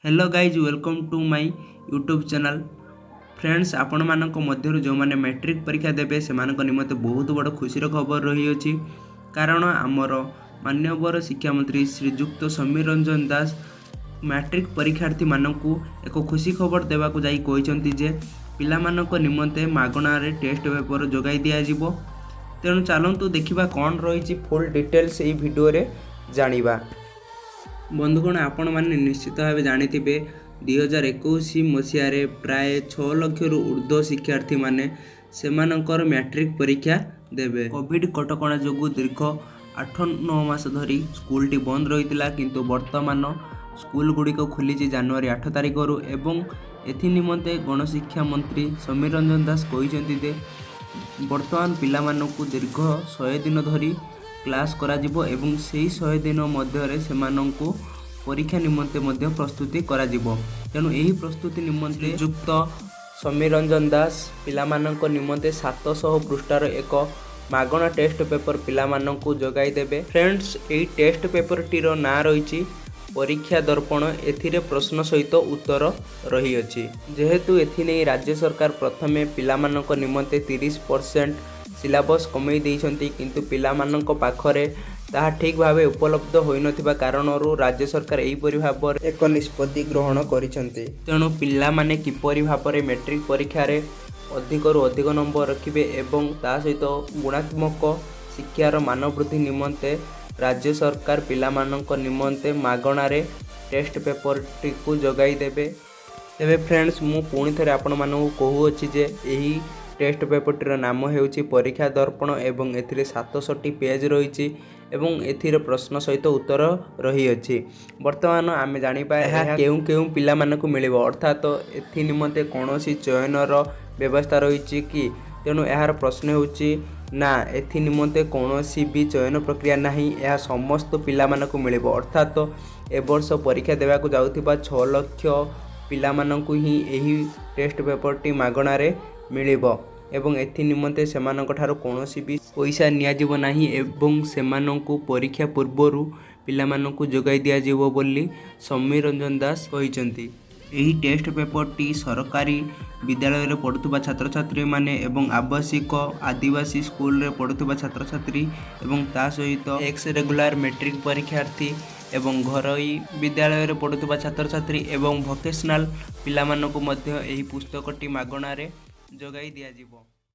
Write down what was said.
Hello guys welcome to my YouTube channel friends आपण मानक मध्यरु जो माने मैट्रिक परीक्षा देबे सेमानक निमते बहुत बड़ खुशीर खबर रही अछि कारण आमर माननीय शिक्षा मंत्री श्रीजुक्त समीर रंजन दास मैट्रिक परीक्षार्थी मानकु एक खुशी खबर देबाकु जाई कहिसंती जे पिला मानक निमते मागणा रे टेस्ट पेपर जोगाई दिया जिवो। तेणु चलंतु देखिबा कोन रहिछि फुल डिटेल्स एई वीडियो रे जानिबा। बंधुगण आपण माने निश्चित भाव जानी 2021 मसीह प्राय 6 लाख रु ऊर्ध्व शिक्षार्थी माने सेमानकर मैट्रिक परीक्षा देबे। कोविड कटकणा जोगु दीर्घ 8-9 मास धरी स्कूल टी बंद रहितिला किंतु वर्तमान स्कूल गुड़िक खुली जनवरी 8 तारिख रु एवं एथि निमंते गणशिक्षा मंत्री समीर रंजन दास कहिसेंती जे वर्तमान पिला मानकु दीर्घ 100 दिन धरी क्लास करा जिवो एवं सेही 100 दिन मध्यरे सेमानंकु परीक्षा निमंते मध्य प्रस्तुति करा जिवो। तेणु एही प्रस्तुति निमंते युक्त समीर रंजन दास पिला मानक निमंते 700 पृष्ठार एक मागणा टेस्ट पेपर पिला मानकु जोगाई देबे। फ्रेंड्स एही टेस्ट पेपर टीर ना रहिछि परीक्षा दर्पण एथिरे प्रश्न सहित उत्तर रही अछि। जेहेतु एथि नै राज्य सरकार प्रथमे पिला मानक निमंते 30% सिलेबस कमई देइछंती किंतु पिला मानक पाखरे ताहा ठीक भावे उपलब्ध होई नथिबा कारणरू राज्य सरकार एही परि भाबरे एक निष्पत्ति ग्रहण करिसंती। तेणु पिला माने किपरि भाबरे मैट्रिक परीक्षा रे अधिकरू अधिक नंबर रखिबे एवं ता सहित गुणात्मक शिक्षार मान वृद्धि निमंते राज्य सरकार पिला मानक निमंते मागणा रे टेस्ट पेपर टिकु जोगाई देबे। तेबे फ्रेंड्स मु पुणी थरे आपण मानकु कहू अछि जे एही टेस्ट पेपर टीर नाम हेउछि परीक्षा दर्पण एवं एथिरे 700 पेज रहिछि एवं एथिरे प्रश्न सहित उत्तर रही अछि। वर्तमान आमे जानिबा एहा केउ पिला मानकु मिलिबो अर्थात एथि निमंते कोनोसी चयनर व्यवस्था रहिछि कि। तेणु एहार प्रश्न हेउछि ना एथि निमंते कोनोसी भी चयन प्रक्रिया नाही एहा समस्त पिला मानकु मिलिबो अर्थात ए वर्ष परीक्षा देबाकु जाउथिबा 6 लाख पिला मानकु ही एही टेस्ट पेपर टी मागणा रे मिलिबो एवं एथि निमंते सेमानक ठारो कोनोसी भी पैसा निया जिवो नाही एवं सेमानकु परीक्षा पूर्वरु पिला मानकु जोगाई दिया जिवो बोली समीर रंजन दास कहिसंती। एही टेस्ट पेपर टी सरकारी विद्यालय रे पढुतबा छात्र छात्री माने एवं आवश्यक आदिवासी स्कूल रे पढुतबा छात्र छात्री एवं ता सहित एक्स रेगुलर मैट्रिक परीक्षार्थी एवं घरोई विद्यालय रे पढुतबा छात्र छात्री एवं वोकेशनल पिला मानकु मध्य एही पुस्तक टी मागणा रे जोगाई दिया जिवो।